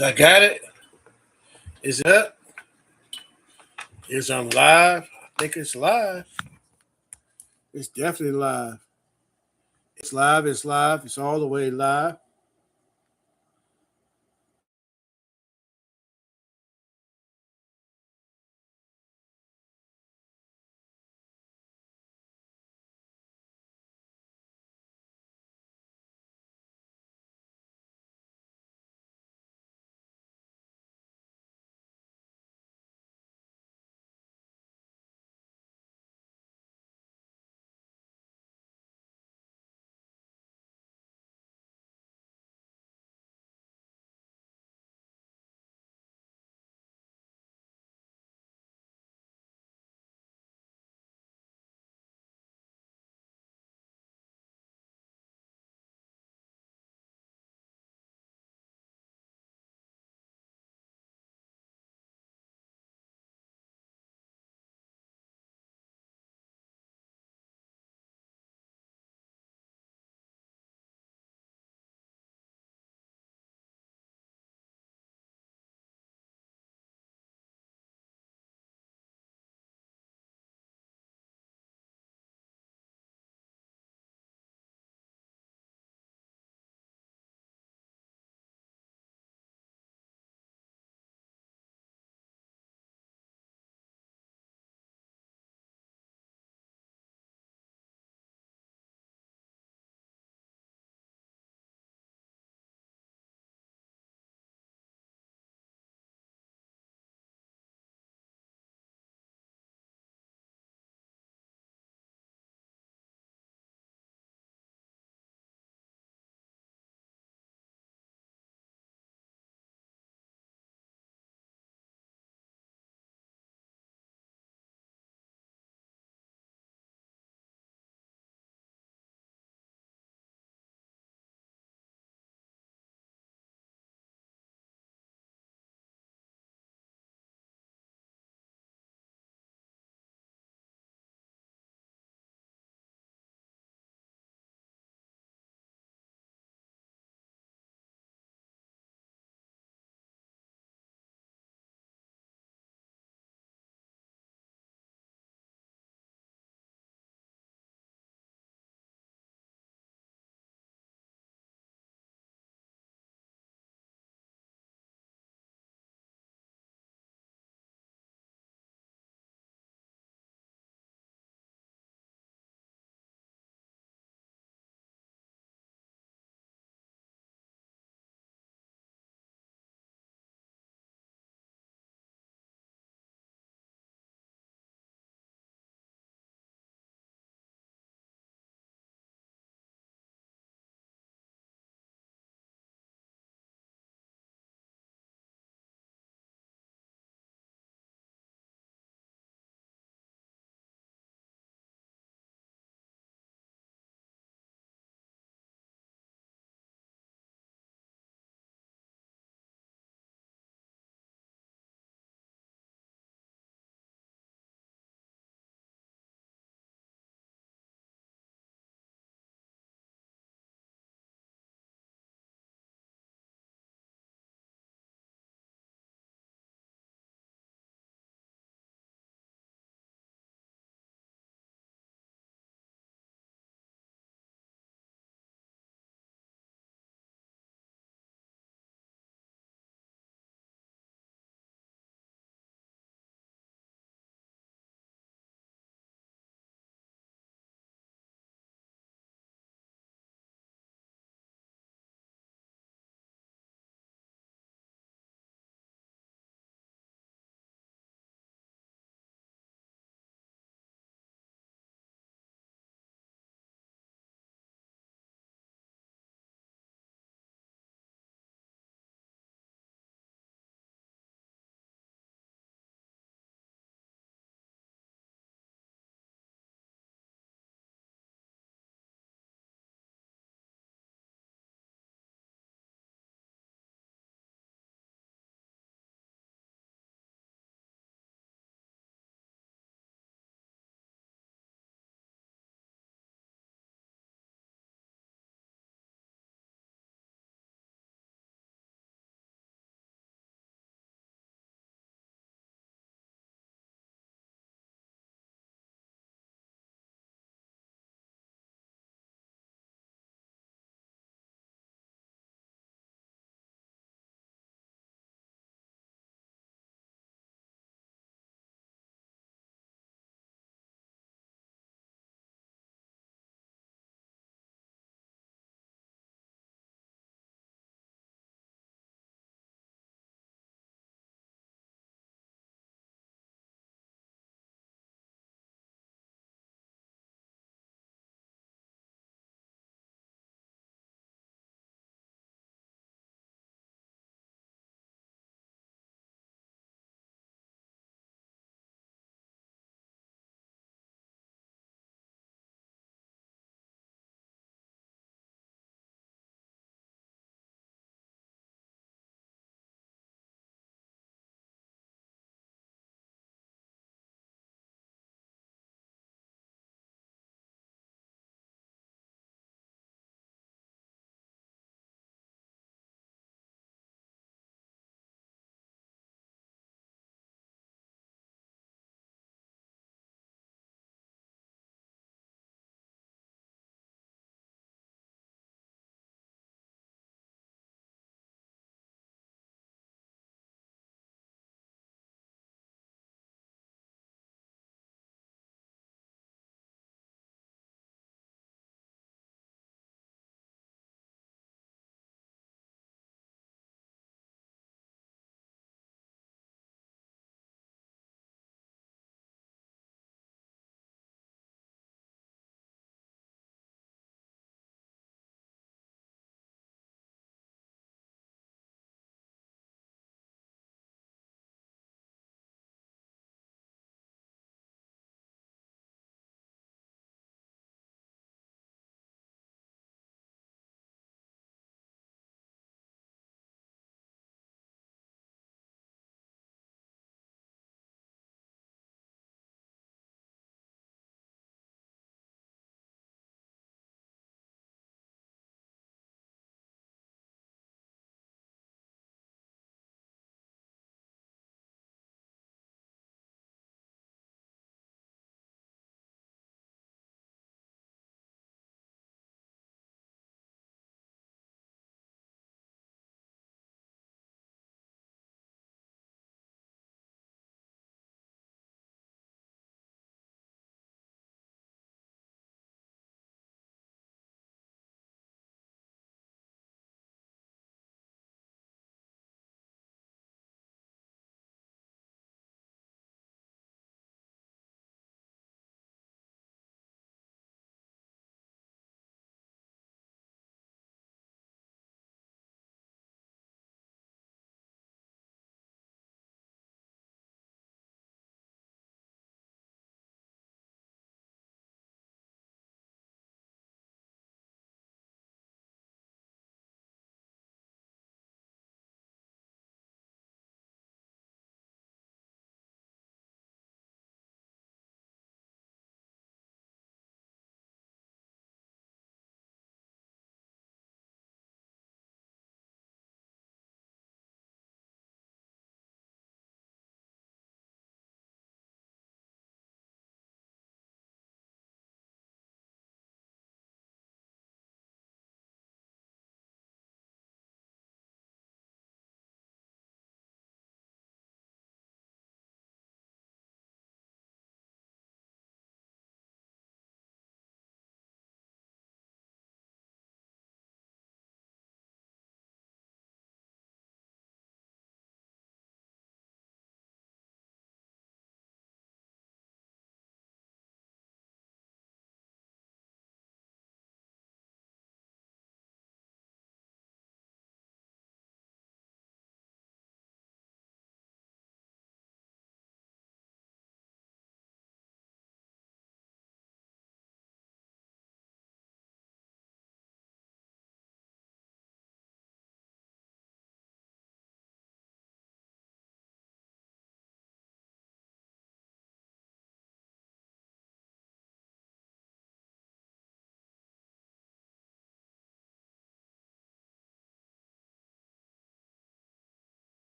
I got it. Is it up? Is I'm live? I think it's live. It's definitely live. It's live. It's live. It's all the way live.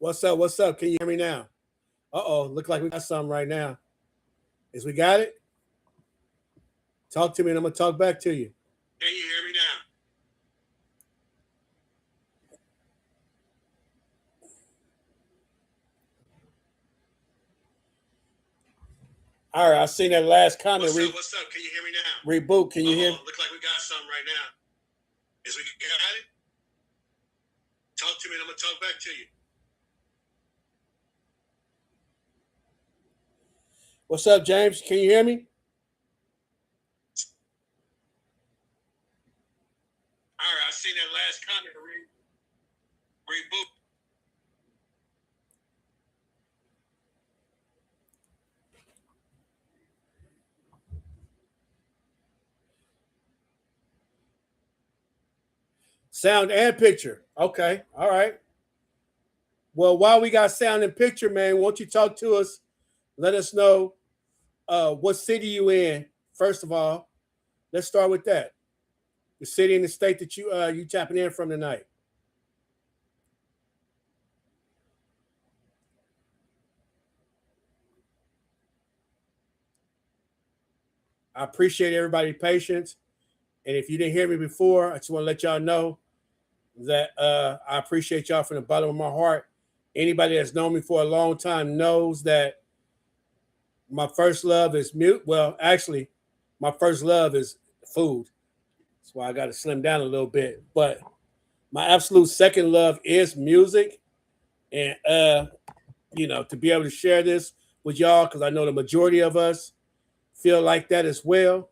What's up? What's up? Can you hear me now? Uh-oh, look like we got something right now. Is we got it? Talk to me and I'm going to talk back to you. Can you hear me now? All right, I seen that last comment. What's up? Can you hear me now? Reboot, can you hear? Look like we got something right now. Is we got it? Talk to me and I'm going to talk back to you. What's up, James? Can you hear me? All right, I seen that last comment. Reboot. Sound and picture. Okay. All right. Well, while we got sound and picture, man, won't you talk to us? Let us know what city you in. First of all, let's start with that. The city and the state that you tapping in from tonight. I appreciate everybody's patience. And if you didn't hear me before, I just want to let y'all know that I appreciate y'all from the bottom of my heart. Anybody that's known me for a long time knows that my first love is mute. Well, actually, my first love is food. That's why I got to slim down a little bit. But my absolute second love is music. And, to be able to share this with y'all, because I know the majority of us feel like that as well.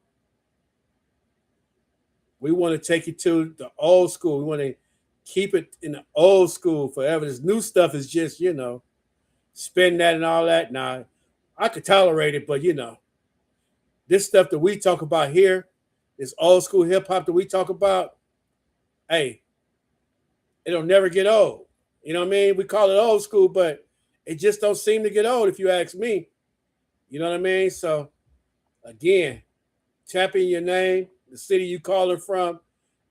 We want to take you to the old school. We want to keep it in the old school forever. This new stuff is just, spin that and all that. Now, I could tolerate it, but, this stuff that we talk about here, this old school hip hop that we talk about, hey, it'll never get old. You know what I mean? We call it old school, but it just don't seem to get old if you ask me. You know what I mean? So, again, tap in your name, the city you call it from,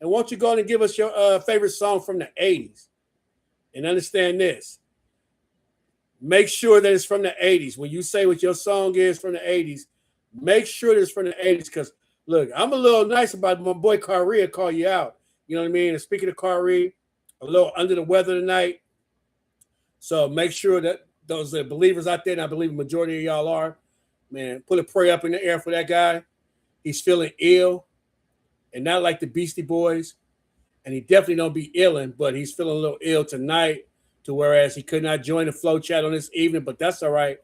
and won't you go and give us your favorite song from the 80s? And understand this. Make sure that it's from the 80s. When you say what your song is from the 80s, make sure that it's from the 80s. Because, look, I'm a little nice about my boy Kyrie call you out. You know what I mean? And speaking of Kyrie, a little under the weather tonight. So make sure that those are believers out there, and I believe the majority of y'all are, man, put a prayer up in the air for that guy. He's feeling ill. And not like the Beastie Boys, and he definitely don't be illin', but he's feeling a little ill tonight, to whereas he could not join the flow chat on this evening, but that's all right.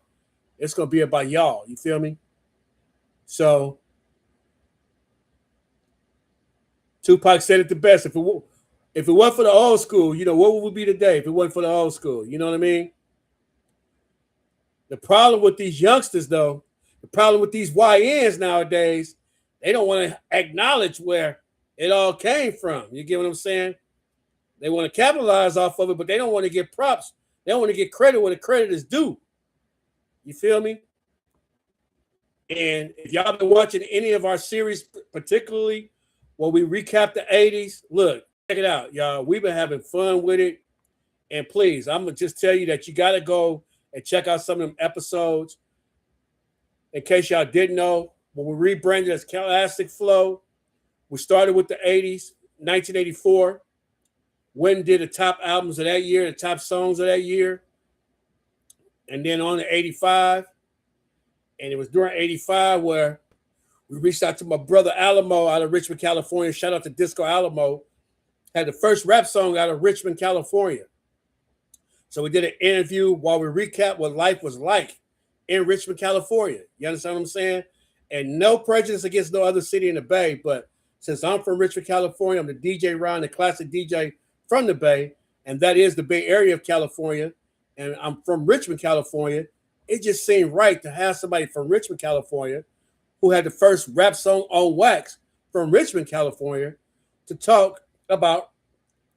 It's going to be about y'all. You feel me? So, Tupac said it the best. If it wasn't for the old school, what would we be today if it wasn't for the old school? You know what I mean? The problem with these youngsters, though, the problem with these YNs nowadays, they don't want to acknowledge where it all came from. You get what I'm saying? They want to capitalize off of it, but they don't want to get props. They don't want to get credit where the credit is due. You feel me? And if y'all been watching any of our series, particularly when we recap the 80s, look, check it out, y'all. We've been having fun with it. And please, I'm going to just tell you that you got to go and check out some of them episodes. In case y'all didn't know, when we rebranded as Classic Flow, we started with the 80s, 1984. When did the top albums of that year, the top songs of that year. And then on to 85. And it was during 85 where we reached out to my brother Alamo out of Richmond, California. Shout out to Disco Alamo. Had the first rap song out of Richmond, California. So we did an interview while we recap what life was like in Richmond, California. You understand what I'm saying? And no prejudice against no other city in the Bay, but since I'm from Richmond, California, I'm the DjRon, the classic DJ from the Bay, and that is the Bay Area of California, and I'm from Richmond, California. It just seemed right to have somebody from Richmond, California, who had the first rap song on wax from Richmond, California, to talk about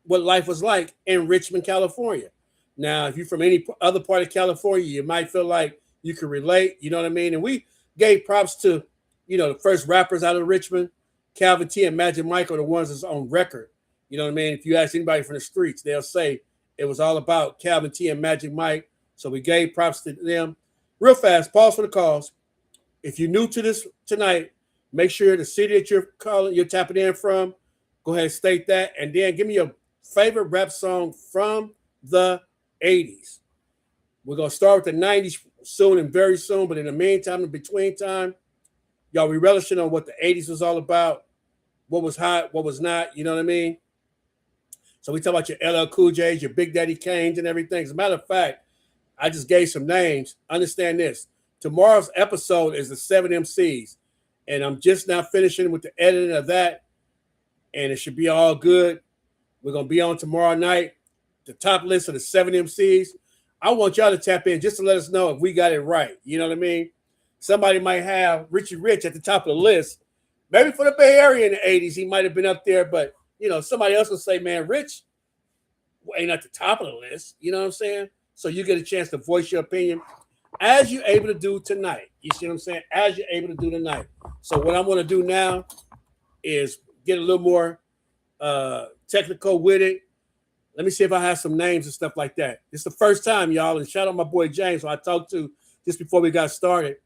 what life was like in Richmond, California. Now, if you're from any other part of California, you might feel like you can relate, you know what I mean? And we gave props to, the first rappers out of Richmond, Calvin T and Magic Mike are the ones that's on record. You know what I mean? If you ask anybody from the streets, they'll say It was all about Calvin T and Magic Mike. So we gave props to them. Real fast, pause for the calls. If you're new to this tonight, make sure the city that you're tapping in from, go ahead and state that. And then give me your favorite rap song from the 80s. We're going to start with the 90s soon and very soon. But in the meantime, in between time, y'all, we relishing on what the 80s was all about, what was hot, what was not. You know what I mean? So we talk about your LL Cool J's, your Big Daddy Kanes and everything. As a matter of fact, I just gave some names. Understand this. Tomorrow's episode is the 7 MCs. And I'm just now finishing with the editing of that. And it should be all good. We're going to be on tomorrow night. The top list of the 7 MCs. I want y'all to tap in just to let us know if we got it right. You know what I mean? Somebody might have Richie Rich at the top of the list. Maybe for the Bay Area in the 80s, he might have been up there. But, you know, somebody else will say, man, Rich ain't at the top of the list. You know what I'm saying? So you get a chance to voice your opinion as you're able to do tonight. You see what I'm saying? As you're able to do tonight. So what I'm going to do now is get a little more technical with it. Let me see if I have some names and stuff like that. It's the first time, y'all, and shout out my boy James, who I talked to just before we got started.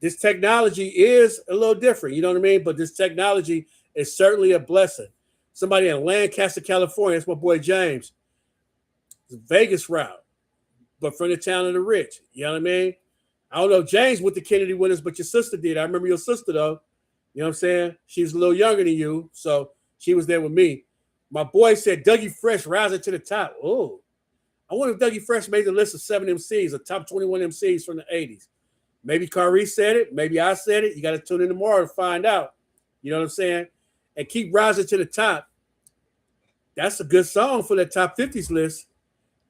This technology is a little different, you know what I mean? But this technology is certainly a blessing. Somebody in Lancaster, California, that's my boy James. It's a Vegas route, but from the town of the rich. You know what I mean? I don't know if James went to Kennedy with us, but your sister did. I remember your sister, though. You know what I'm saying? She was a little younger than you, so she was there with me. My boy said Dougie Fresh rising to the top. Oh, I wonder if Dougie Fresh made the list of 7 MCs, the top 21 MCs from the 80s. Maybe Kyrie said it. Maybe I said it. You got to tune in tomorrow to find out. You know what I'm saying? And keep rising to the top. That's a good song for that top 50s list.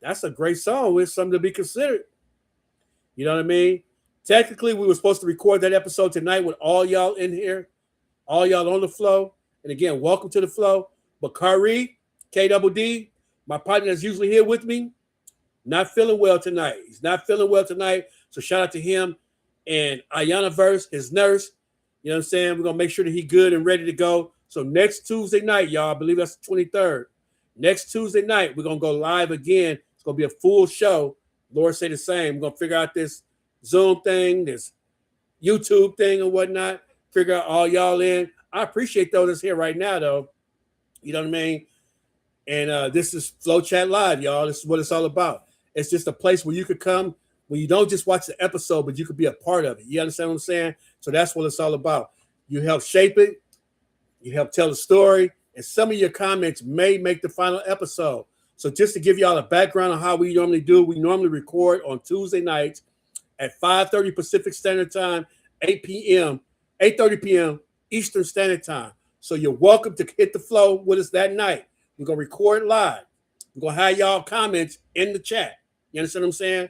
That's a great song with something to be considered. You know what I mean? Technically, we were supposed to record that episode tonight with all y'all in here, all y'all on the flow. And again, welcome to the flow. But Kyrie, KDD, my partner that's usually here with me, not feeling well tonight. He's not feeling well tonight. So shout out to him and Ayana Verse, his nurse. You know what I'm saying? We're going to make sure that he's good and ready to go. So next Tuesday night, y'all, I believe that's the 23rd. Next Tuesday night, we're going to go live again. It's going to be a full show. Lord say the same. We're going to figure out this Zoom thing, this YouTube thing and whatnot. Figure out all y'all in. I appreciate those that's here right now, though. You know what I mean? And this is Flow Chat Live, y'all. This is what it's all about. It's just a place where you could come, where you don't just watch the episode, but you could be a part of it. You understand what I'm saying? So that's what it's all about. You help shape it. You help tell the story. And some of your comments may make the final episode. So just to give y'all a background on how we normally do, we normally record on Tuesday nights at 5:30 Pacific Standard Time, 8:30 p.m. Eastern Standard Time. So you're welcome to hit the flow with us that night. We're going to record live. We're going to have y'all comments in the chat. You understand what I'm saying?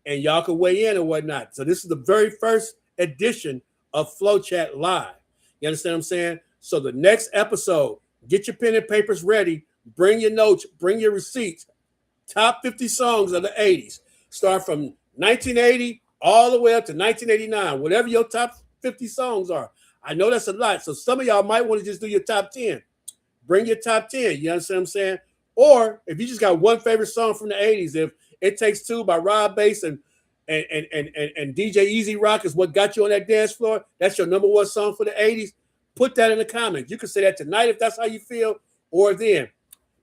And y'all can weigh in and whatnot. So this is the very first edition of Flow Chat Live. You understand what I'm saying? So the next episode, get your pen and papers ready. Bring your notes. Bring your receipts. Top 50 songs of the 80s. Start from 1980 all the way up to 1989. Whatever your top 50 songs are. I know that's a lot. So some of y'all might want to just do your top 10. Bring your top 10. You understand what I'm saying? Or if you just got one favorite song from the 80s, if It Takes Two by Rob Bass and DJ Easy Rock is what got you on that dance floor, that's your number one song for the 80s, put that in the comments. You can say that tonight if that's how you feel, or then.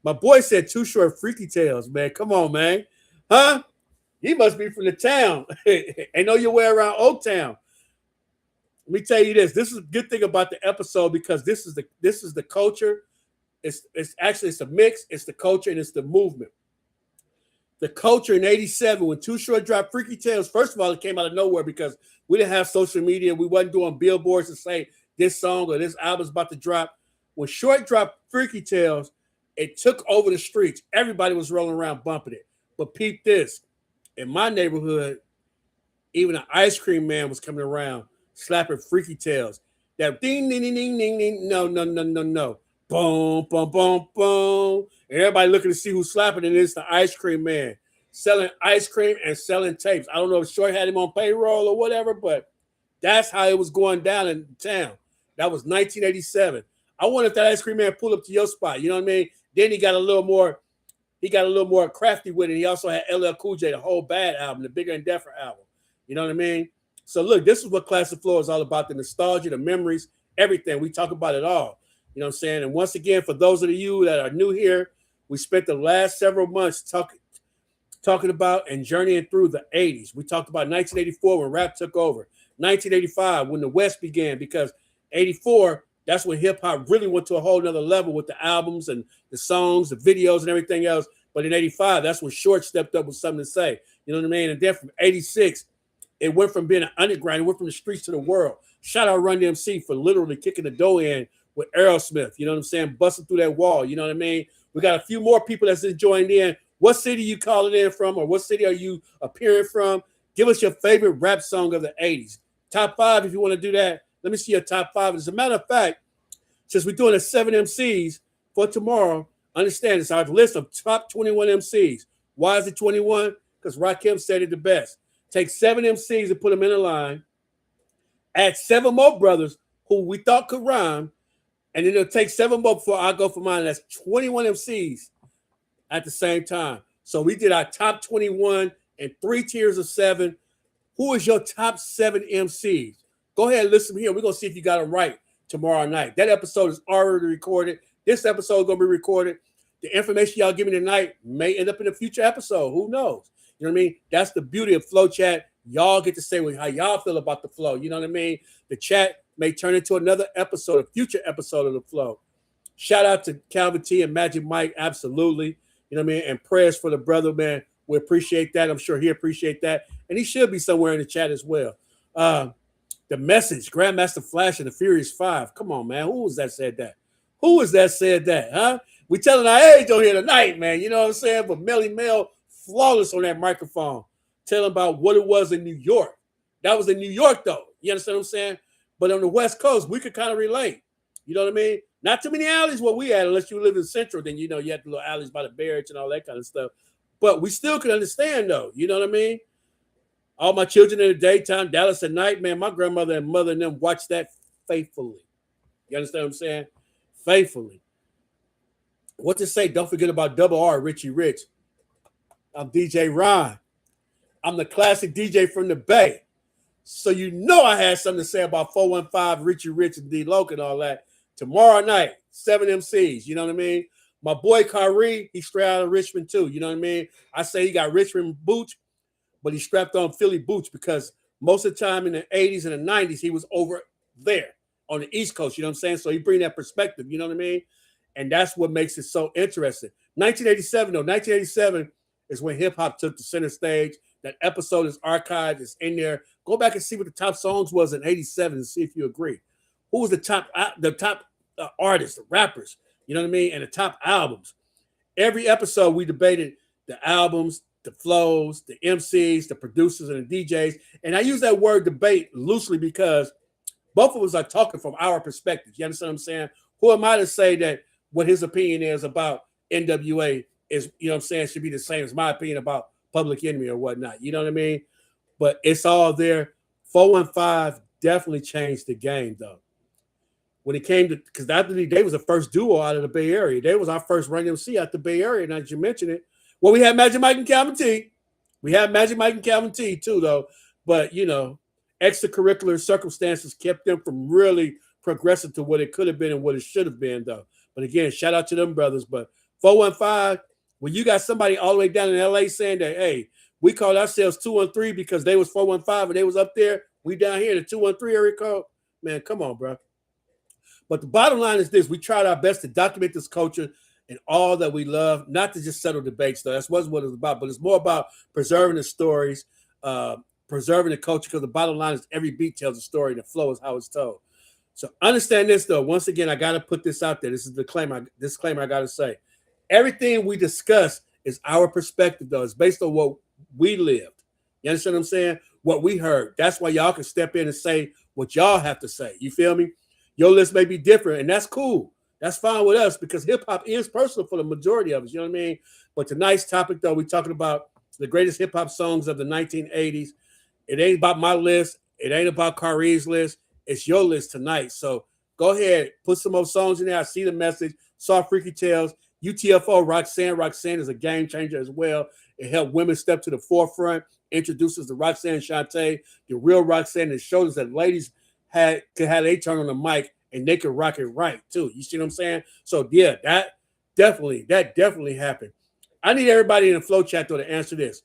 My boy said Too Short Freaky Tales, man. Come on, man. Huh? He must be from the town. Ain't know your way around Oak Town. Let me tell you this. This is a good thing about the episode because this is the culture. It's a mix. It's the culture and it's the movement. The culture in 87 when Too Short dropped Freaky Tales. First of all, it came out of nowhere because we didn't have social media. We wasn't doing billboards to say this song or this album's about to drop. When Short dropped Freaky Tales, it took over the streets. Everybody was rolling around bumping it. But peep this. In my neighborhood, even an ice cream man was coming around slapping Freaky Tales. That ding, ding, ding, ding, ding, ding. No. Boom, boom, boom, boom. And everybody looking to see who's slapping, and it's the ice cream man selling ice cream and selling tapes. I don't know if Short had him on payroll or whatever, but that's how it was going down in town. That was 1987. I wonder if that ice cream man pulled up to your spot. You know what I mean? Then he got a little more he got a little more crafty with it. He also had LL Cool J, the whole Bad album, the Bigger and Deffer album. You know what I mean? So look, this is what Classic Flow is all about: the nostalgia, the memories, everything. We talk about it all. You know what I'm saying? And once again, for those of you that are new here, we spent the last several months talking about and journeying through the 80s. We talked about 1984 when rap took over, 1985 when the West began, because 84, that's when hip hop really went to a whole nother level with the albums and the songs, the videos and everything else. But in 85, that's when Short stepped up with something to say. You know what I mean? And then from 86, it went from being an underground, it went from the streets to the world. Shout out Run DMC for literally kicking the door in with Aerosmith, you know what I'm saying? Busting through that wall, you know what I mean? We got a few more people that's joined in. What city you calling in from, or what city are you appearing from? Give us your favorite rap song of the 80s. Top 5 if you want to do that. Let me see your top 5. As a matter of fact, since we're doing a 7 MCs for tomorrow, understand it's our list of top 21 MCs. Why is it 21? Because Rakim said it the best. Take 7 MCs and put them in a line. Add 7 more brothers who we thought could rhyme. And then it'll take 7 more before I go for mine. That's 21 MCs at the same time. So we did our top 21 and 3 tiers of 7. Who is your top 7 MCs? Go ahead and listen here. We're going to see if you got them right tomorrow night. That episode is already recorded. This episode is going to be recorded. The information y'all give me tonight may end up in a future episode. Who knows? You know what I mean? That's the beauty of Flow Chat. Y'all get to say how y'all feel about the flow. You know what I mean? The chat may turn into another episode, a future episode of the flow. Shout out to Calvin T and Magic Mike. Absolutely. You know what I mean? And prayers for the brother, man. We appreciate that. I'm sure he appreciate that. And he should be somewhere in the chat as well. The Message, Grandmaster Flash and the Furious 5. Come on, man. Who was that said that? Who was that said that, huh? We telling our age on here tonight, man. You know what I'm saying? But Melly Mel, flawless on that microphone, telling about what it was in New York. That was in New York, though. You understand what I'm saying? But on the West Coast, we could kind of relate. You know what I mean? Not too many alleys where we at, unless you live in Central. Then, you know, you have the little alleys by the Barracks and all that kind of stuff. But we still could understand, though. You know what I mean? All my children in the daytime, Dallas at night, man, my grandmother and mother and them watch that faithfully. You understand what I'm saying? Faithfully. What to say? Don't forget about Double R, Richie Rich. I'm DJ Ron. I'm the classic DJ from the Bay. So you know I had something to say about 415, Richie Rich, and D-Loc and all that. Tomorrow night, 7 MCs. You know what I mean? My boy Kyrie, he's straight out of Richmond too. You know what I mean? I say he got Richmond boots, but he strapped on Philly boots because most of the time in the 80s and the 90s, he was over there on the East Coast. You know what I'm saying? So he bring that perspective. You know what I mean? And that's what makes it so interesting. 1987, though. 1987 is when hip-hop took the center stage. That episode is archived. It's in there. Go back and see what the top songs was in 87 and see if you agree. Who was the top artists, the rappers, you know what I mean? And the top albums. Every episode we debated the albums, the flows, the MCs, the producers, and the DJs. And I use that word debate loosely because both of us are talking from our perspective. You understand what I'm saying? Who am I to say that what his opinion is about NWA is, you know what I'm saying, should be the same as my opinion about Public Enemy or whatnot. You know what I mean? But it's all there. 415 definitely changed the game, though. When it came to, because after they was the first duo out of the Bay Area. They was our first Run MC out the Bay Area. Now that you mention it, well, we had Magic Mike and Calvin T. We had Magic Mike and Calvin T too, though. But you know, extracurricular circumstances kept them from really progressing to what it could have been and what it should have been, though. But again, shout out to them brothers. But 415, when you got somebody all the way down in LA saying that, hey, we call ourselves 213 because they was 415 and they was up there, we down here in the 213 area code. Man, come on, bro. But the bottom line is this: we tried our best to document this culture and all that we love, not to just settle debates, though. That's what it's about. But it's more about preserving the stories, preserving the culture, because the bottom line is every beat tells a story and the flow is how it's told. So understand this, though. Once again, I got to put this out there. This is the disclaimer I got to say. Everything we discuss is our perspective, though. It's based on what we lived. You understand what I'm saying? What we heard. That's why y'all can step in and say what y'all have to say. You feel me? Your list may be different, and that's cool. That's fine with us because hip-hop is personal for the majority of us. You know what I mean? But tonight's topic, though, we're talking about the greatest hip-hop songs of the 1980s. It ain't about my list. It ain't about Kyrie's list. It's your list tonight. So go ahead, put some more songs in there. I see the message. Saw Freaky Tales. UTFO, Roxanne. Roxanne is a game changer as well. It helped women step to the forefront, introduces the Roxanne Shante, the real Roxanne, that showed us that ladies could have a turn on the mic and they could rock it right too. You see what I'm saying? So yeah, that definitely happened. I need everybody in the flow chat though to answer this.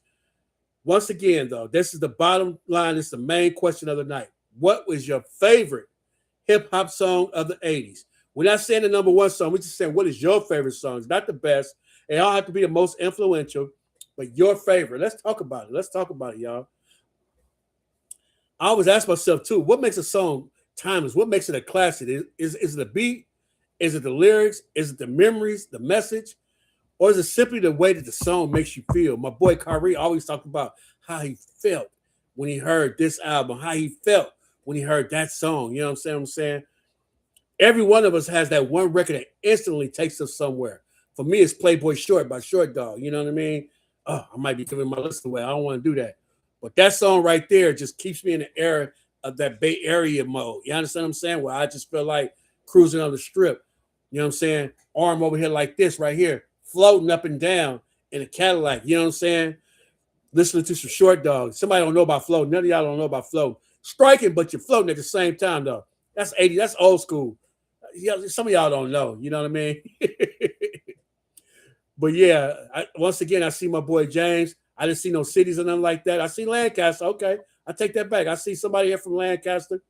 Once again, though, this is the bottom line. This is the main question of the night. What was your favorite hip hop song of the 80s? We're not saying the number one song. We're just saying what is your favorite song? It's not the best. It don't have to be the most influential, but your favorite. Let's talk about it. Let's talk about it, y'all. I always ask myself too, what makes a song timeless? What makes it a classic? Is it the beat? Is it the lyrics? Is it the memories, the message? Or is it simply the way that the song makes you feel? My boy Kyrie always talked about how he felt when he heard this album, how he felt when he heard that song. You know what I'm saying? Every one of us has that one record that instantly takes us somewhere. For me, it's Playboy Short by Short Dog. You know what I mean? Oh, I might be giving my list away. I don't want to do that. But that song right there just keeps me in the era of that Bay Area mode. You understand what I'm saying? Where I just feel like cruising on the strip. You know what I'm saying? Arm over here like this right here, floating up and down in a Cadillac. You know what I'm saying? Listening to some Short Dog. Somebody don't know about floating. None of y'all don't know about floating. Striking, but you're floating at the same time, though. That's 80. That's old school. Yeah, some of y'all don't know. You know what I mean? But yeah, once again, I see my boy James. I didn't see no cities or nothing like that. I see Lancaster. Okay, I take that back. I see somebody here from Lancaster.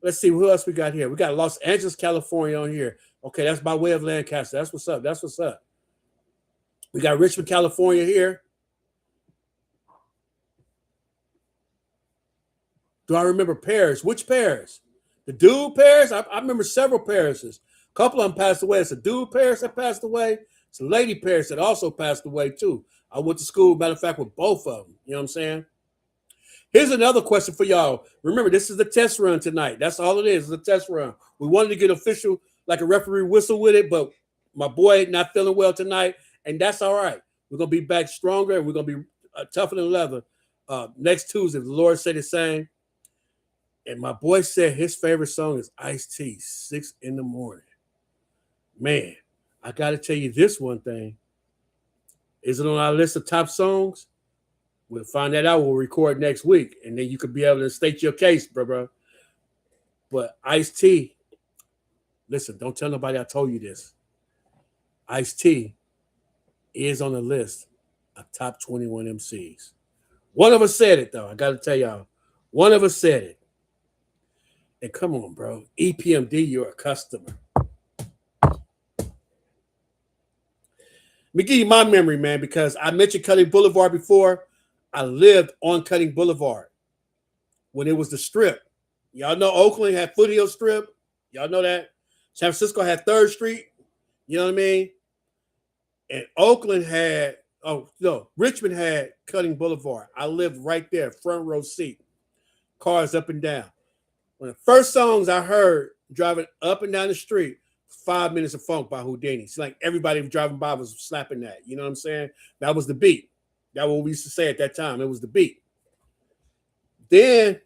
Let's see who else we got here. We got Los Angeles, California on here. Okay, that's by way of Lancaster. That's what's up. That's what's up. We got Richmond, California here. Do I remember Paris? Which Paris? The dude Paris? I remember several Parises. A couple of them passed away. It's a dude Paris that passed away. It's a lady Paris that also passed away too. I went to school, matter of fact, with both of them. You know what I'm saying? Here's another question for y'all. Remember, this is the test run tonight. That's all it is a test run. We wanted to get official, like a referee whistle with it, but my boy not feeling well tonight, and that's all right. We're going to be back stronger, and we're going to be tougher than leather next Tuesday. If the Lord said the same. And my boy said his favorite song is Ice-T, 6 in the morning. Man, I got to tell you this one thing. Is it on our list of top songs? We'll find that out. We'll record next week, and then you could be able to state your case, bro. But Ice-T, listen, don't tell nobody I told you this. Ice-T is on the list of top 21 MCs. One of us said it, though. I got to tell y'all. One of us said it. And come on, bro. EPMD, you're a customer. Let me give you my memory, man, because I mentioned Cutting Boulevard before. I lived on Cutting Boulevard when it was the Strip. Y'all know Oakland had Foothill Strip. Y'all know that. San Francisco had 3rd Street. You know what I mean? And Oakland had, Richmond had Cutting Boulevard. I lived right there, front row seat. Cars up and down. One of the first songs I heard driving up and down the street, 5 Minutes of Funk by Houdini. It's like everybody driving by was slapping that. You know what I'm saying? That was the beat. That's what we used to say at that time. It was the beat. Then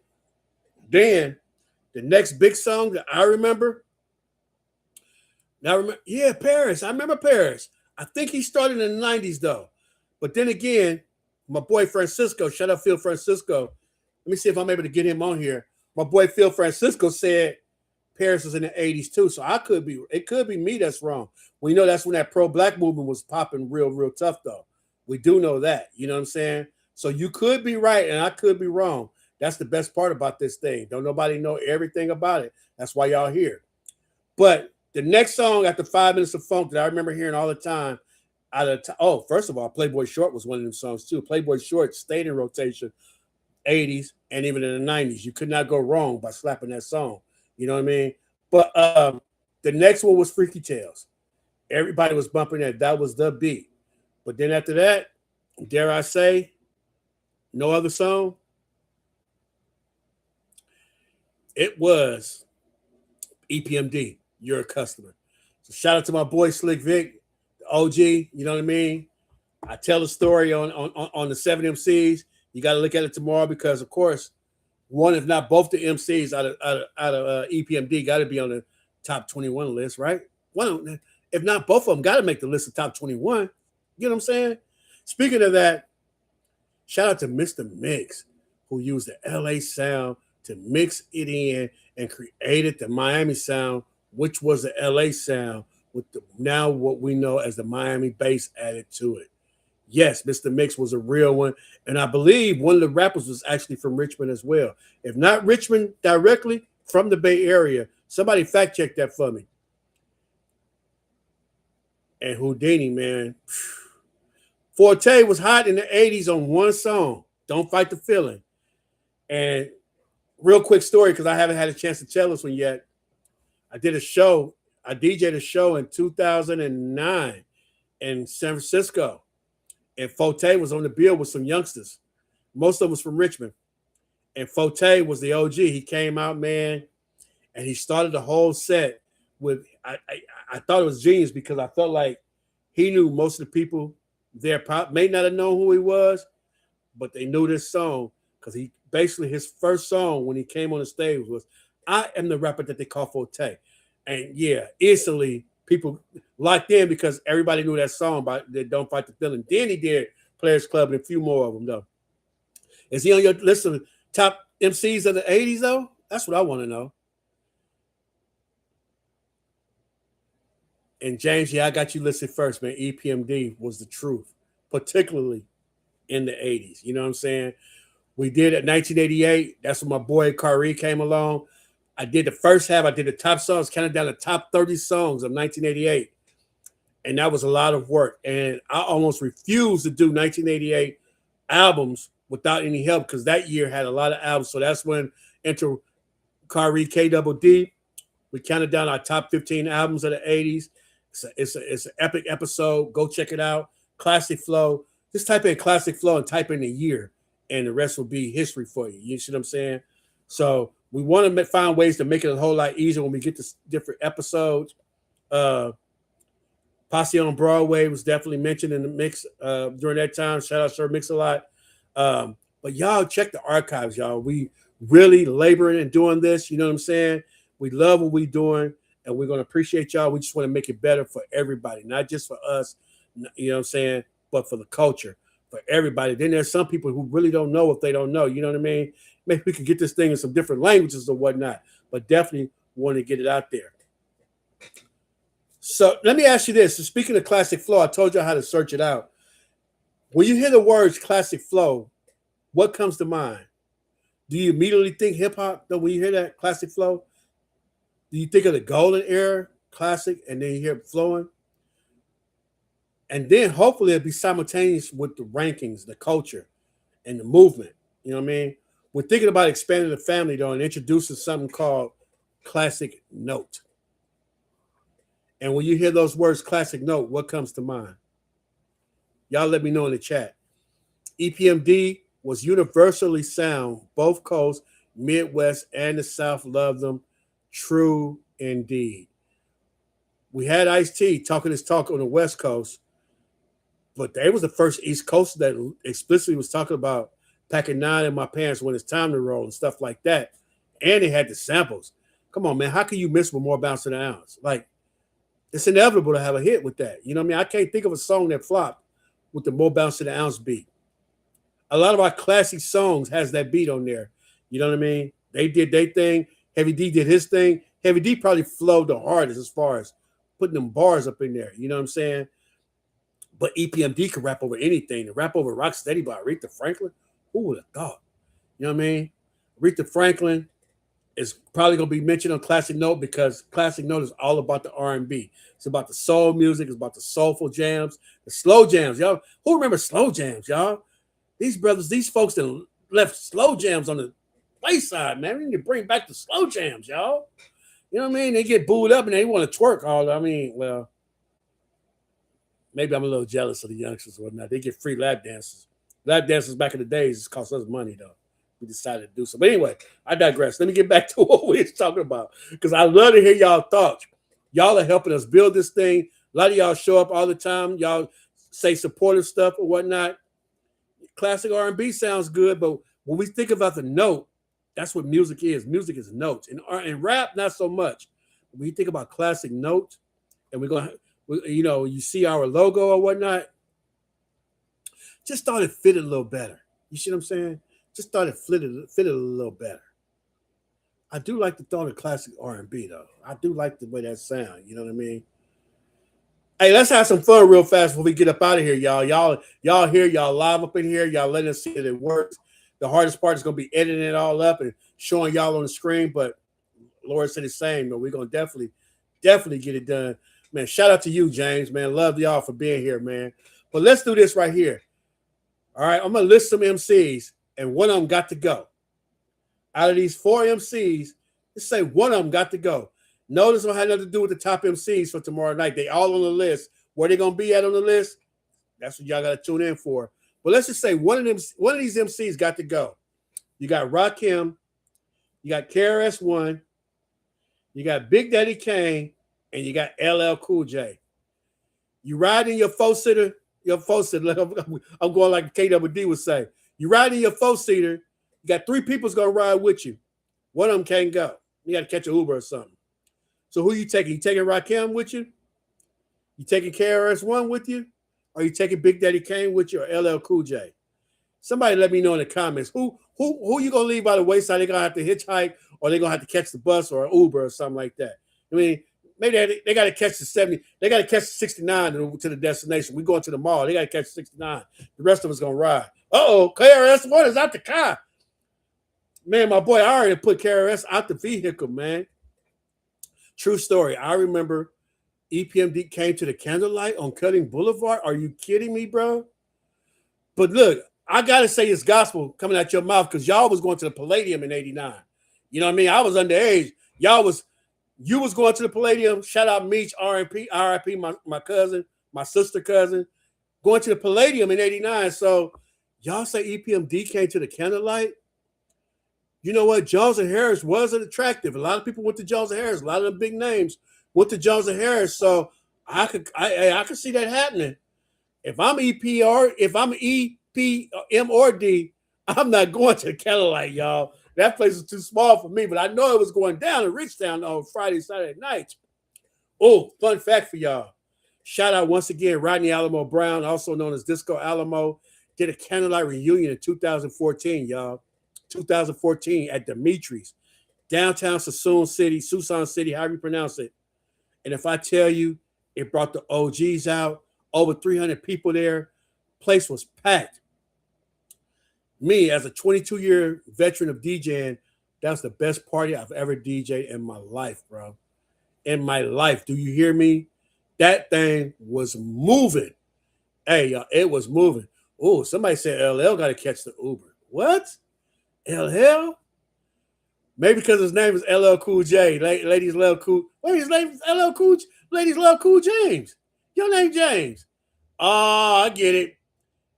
the next big song that I remember. Paris. I remember Paris. I think he started in the 90s, though. But then again, my boy Francisco, shout out Phil Francisco. Let me see if I'm able to get him on here. My boy Phil Francisco said Paris was in the 80s too. So it could be me that's wrong. We know that's when that pro-black movement was popping real tough, though. We do know that. You know what I'm saying? So you could be right and I could be wrong. That's the best part about this thing. Don't nobody know everything about it. That's why y'all here. But the next song after 5 Minutes of Funk that I remember hearing all the time, first of all, Playboy Short was one of them songs too. Playboy Short stayed in rotation 80s and even in the 90s. You could not go wrong by slapping that song. You know what I mean? But the next one was Freaky Tales. Everybody was bumping that. That was the beat. But then after that, dare I say, no other song? It was EPMD, You're a Customer. So shout out to my boy Slick Vic, the OG, you know what I mean? I tell a story on the 7 MCs. You got to look at it tomorrow because, of course, one, if not both the MCs out of EPMD got to be on the top 21 list, right? if not both of them, got to make the list of top 21. You know what I'm saying? Speaking of that, shout out to Mr. Mix, who used the LA sound to mix it in and created the Miami sound, which was the LA sound, with the, now what we know as the Miami bass added to it. Yes, Mr. Mix was a real one. And I believe one of the rappers was actually from Richmond as well. If not Richmond directly, from the Bay Area. Somebody fact check that for me. And Houdini, man. Forte was hot in the 80s on one song, Don't Fight the Feeling. And real quick story, because I haven't had a chance to tell this one yet. I did a show. I DJ'd a show in 2009 in San Francisco. And Forte was on the bill with some youngsters. Most of them was from Richmond. And Forte was the OG. He came out, man, and he started the whole set with, I thought it was genius because I felt like he knew most of the people there may not have known who he was, but they knew this song because he basically, his first song when he came on the stage was, I am the rapper that they call Forte. And yeah, instantly people locked in because everybody knew that song by that Don't Fight the Feeling. Then he did Players Club and a few more of them though. Is he on your list of top MCs of the 80s though? That's what I want to know. And James, yeah, I got you listed first, man. EPMD was the truth, particularly in the 80s. You know what I'm saying? We did it 1988. That's when my boy Kari came along. I did the first half. I did the top songs, counted down the top 30 songs of 1988. And that was a lot of work. And I almost refused to do 1988 albums without any help because that year had a lot of albums. So that's when enter Kari KDD. We counted down our top 15 albums of the 80s. It's an epic episode. Go check it out. Classic Flow. Just type in Classic Flow and type in the year, and the rest will be history for you. You see what I'm saying? So we want to find ways to make it a whole lot easier when we get to different episodes. Posse on Broadway was definitely mentioned in the mix during that time. Shout out Sir Mix-a-Lot. But y'all check the archives, y'all. We really laboring and doing this. You know what I'm saying? We love what we're doing, and we're going to appreciate y'all. We just want to make it better for everybody, not just for us, you know what I'm saying, but for the culture, for everybody. Then there's some people who really don't know if they don't know. You know what I mean? Maybe we could get this thing in some different languages or whatnot, but definitely want to get it out there. So let me ask you this. So speaking of Classic Flow, I told you how to search it out. When you hear the words Classic Flow, what comes to mind? Do you immediately think hip-hop, though, when you hear that Classic Flow? Do you think of the golden era, classic, and then you hear it flowing? And then hopefully it'll be simultaneous with the rankings, the culture, and the movement. You know what I mean? We're thinking about expanding the family, though, and introducing something called Classic Note. And when you hear those words, Classic Note, what comes to mind? Y'all let me know in the chat. EPMD was universally sound. Both coasts, Midwest and the South loved them. True indeed. We had Ice-T talking his talk on the West Coast, but they was the first East Coast that explicitly was talking about packing 9 in my pants when it's time to roll and stuff like that. And they had the samples. Come on, man. How can you miss with More Bounce Than an Ounce? Like, it's inevitable to have a hit with that. You know what I mean? I can't think of a song that flopped with the More Bounce Than an Ounce beat. A lot of our classic songs has that beat on there. You know what I mean? They did their thing. Heavy D did his thing. Heavy D probably flowed the hardest as far as putting them bars up in there. You know what I'm saying? But EPMD could rap over anything. To rap over Rocksteady by Aretha Franklin, who would have thought? You know what I mean? Aretha Franklin is probably going to be mentioned on Classic Note because Classic Note is all about the R&B. It's about the soul music. It's about the soulful jams, the slow jams. Y'all, who remember slow jams, y'all? These brothers, these folks that left slow jams on the wayside, man. We need to bring back the slow jams, y'all. You know what I mean? They get booed up and they want to twerk all. I mean, well, maybe I'm a little jealous of the youngsters or whatnot. They get free lap dances. Lap dances back in the days cost us money, though. We decided to do so. But anyway, I digress. Let me get back to what we were talking about because I love to hear y'all thoughts. Y'all are helping us build this thing. A lot of y'all show up all the time. Y'all say supportive stuff or whatnot. Classic R&B sounds good, but when we think about the note, that's what music is. Music is notes. And rap, not so much. When you think about classic notes, and we're you know, you see our logo or whatnot. Just thought it fitted a little better. You see what I'm saying? Just thought it fitted a little better. I do like the thought of classic R&B though. I do like the way that sound. You know what I mean? Hey, let's have some fun real fast before we get up out of here, y'all. Y'all here, y'all live up in here. Y'all letting us see that it works. The hardest part is gonna be editing it all up and showing y'all on the screen. But Laura said the same. No, we're gonna definitely get it done. Man, shout out to you, James. Man, love y'all for being here, man. But let's do this right here. All right, I'm gonna list some MCs, and one of them got to go. Out of these 4 MCs, let's say one of them got to go. Notice what had nothing to do with the top MCs for tomorrow night. They all on the list. Where they gonna be at on the list? That's what y'all gotta tune in for. But let's just say one of these MCs got to go. You got Rakim, you got KRS-One, you got Big Daddy Kane, and you got LL Cool J. You riding your four-seater, I'm going like KWD would say. You riding your four-seater, you got 3 people's gonna ride with you. One of them can't go. You got to catch an Uber or something. So who you taking? You taking Rakim with you? You taking KRS-One with you? Or you taking Big Daddy Kane with you or LL Cool J? Somebody let me know in the comments. Who you gonna leave by the wayside? They gonna have to hitchhike or they gonna have to catch the bus or an Uber or something like that. I mean, maybe they got to catch the 70. They got to catch the 69 to the destination. We going to the mall. They got to catch 69. The rest of us gonna ride. KRS-One is out the car. Man, my boy, I already put KRS out the vehicle, man. True story. I remember EPMD came to the Candlelight on Cutting Boulevard. Are you kidding me, bro? But look, I got to say it's gospel coming out your mouth because y'all was going to the Palladium in 89. You know what I mean? I was underage. You was going to the Palladium. Shout out Meech, RIP, my cousin, my sister cousin, going to the Palladium in 89. So y'all say EPMD came to the Candlelight? You know what? Jones and Harris wasn't attractive. A lot of people went to Jones and Harris. A lot of the big names went to Jones and Harris. So I could see that happening. If I'm EPM or D, I'm not going to the Candlelight, y'all. That place is too small for me. But I know it was going down in Richtown on Friday, Saturday nights. Oh, fun fact for y'all. Shout out once again, Rodney Alamo Brown, also known as Disco Alamo, did a Candlelight reunion in 2014, y'all. 2014 at Dimitri's, downtown Suisun City, however you pronounce it. And if I tell you, it brought the OGs out, over 300 people there. Place was packed. Me, as a 22-year veteran of DJing, that was the best party I've ever DJed in my life, bro. In my life. Do you hear me? That thing was moving. Hey, y'all, it was moving. Oh, somebody said LL got to catch the Uber. What? LL? Maybe because his name is LL Cool J. Ladies love Cool. Wait, his name is LL Cool. Ladies love Cool James. Your name James. Oh, I get it.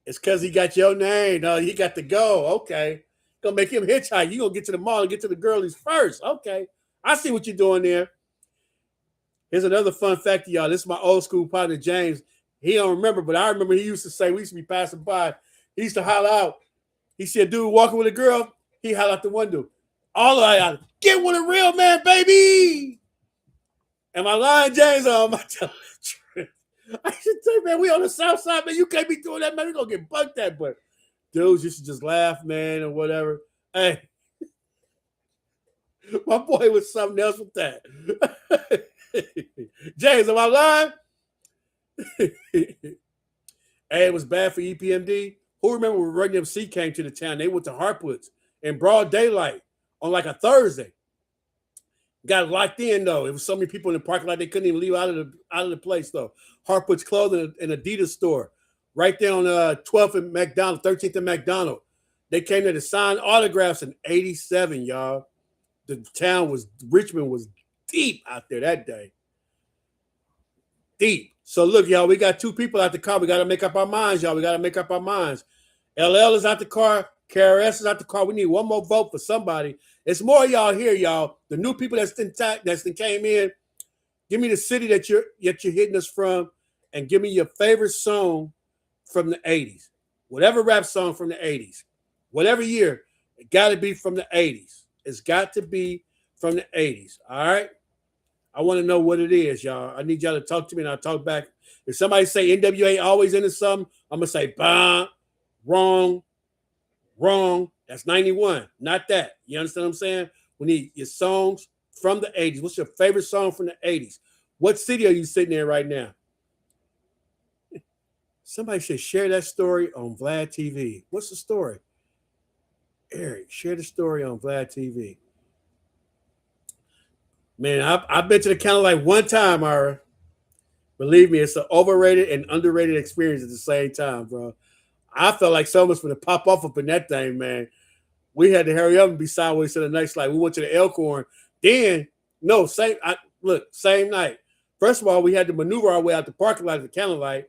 It's because he got your name. No, he got to go. Okay. Gonna make him hitchhike. You gonna get to the mall and get to the girlies first. Okay. I see what you're doing there. Here's another fun fact, y'all. This is my old school partner, James. He don't remember, but I remember he used to say, we used to be passing by. He used to holler out. He said, dude walking with a girl, he holler out the window. All of y'all, get with a real man, baby. Am I lying, James? Or am I telling the truth? I should say, man, we on the south side, man. You can't be doing that, man. We're going to get bucked at. But dudes, you should just laugh, man, or whatever. Hey, my boy was something else with that. James, am I lying? Hey, it was bad for EPMD. Who remember when Run MC came to the town? They went to Hartwoods in broad daylight on like a Thursday. Got locked in though. It was so many people in the parking lot they couldn't even leave out of the place though. Hartwoods Clothing and Adidas store, right there on 12th and McDonald, 13th and McDonald. They came there to sign autographs in '87, y'all. Richmond was deep out there that day. Deep. So look, y'all, we got 2 people out the car. We got to make up our minds, y'all. We got to make up our minds. LL is out the car. KRS is out the car. We need one more vote for somebody. It's more y'all here, y'all. The new people that's came in. Give me the city that you're hitting us from, and give me your favorite song from the 80s. Whatever rap song from the 80s. Whatever year, it got to be from the 80s. It's got to be from the 80s. All right? I want to know what it is, y'all. I need y'all to talk to me and I'll talk back. If somebody say NWA always into something, I'm going to say, bah, wrong, wrong. That's 91, not that. You understand what I'm saying? We need your songs from the 80s. What's your favorite song from the 80s? What city are you sitting in right now? Somebody should share that story on Vlad TV. What's the story? Eric, share the story on Vlad TV. Man, I've been to the counter like one time, Ira. Believe me, it's an overrated and underrated experience at the same time, bro. I felt like someone's going to pop off up in that thing, man. We had to hurry up and be sideways to the next light. We went to the Elkhorn. Then, no, same night. First of all, we had to maneuver our way out the parking lot at the counter light.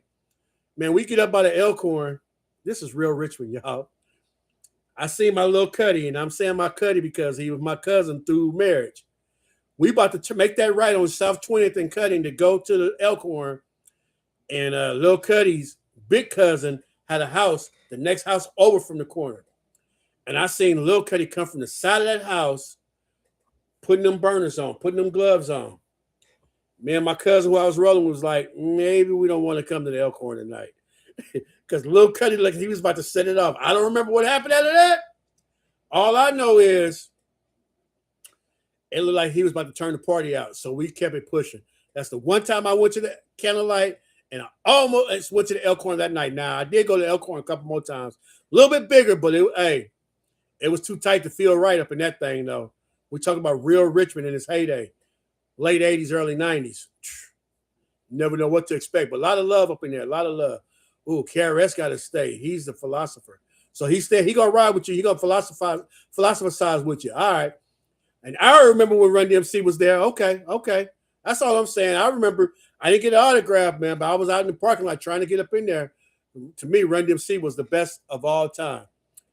Man, we get up by the Elkhorn. This is real Richmond, y'all. I see my little Cuddy, and I'm saying my Cuddy because he was my cousin through marriage. We about to make that right on South 20th and Cutting to go to the Elkhorn. And Lil Cuddy's big cousin had a house, the next house over from the corner. And I seen Lil Cuddy come from the side of that house, putting them burners on, putting them gloves on. Me and my cousin who I was rolling was like, maybe we don't want to come to the Elkhorn tonight. Because Lil Cuddy looked like he was about to set it off. I don't remember what happened after that. All I know is it looked like he was about to turn the party out. So we kept it pushing. That's the one time I went to the candlelight, and I almost went to the Elkhorn that night. Now, I did go to Elkhorn a couple more times. A little bit bigger, but it was too tight to feel right up in that thing, though. We're talking about real Richmond in its heyday. Late 80s, early 90s. Never know what to expect, but a lot of love up in there. A lot of love. Ooh, KRS got to stay. He's the philosopher. So he going to ride with you. He going to philosophize with you. All right. And I remember when Run DMC was there. Okay. That's all I'm saying. I remember I didn't get an autograph, man, but I was out in the parking lot trying to get up in there. To me, Run DMC was the best of all time.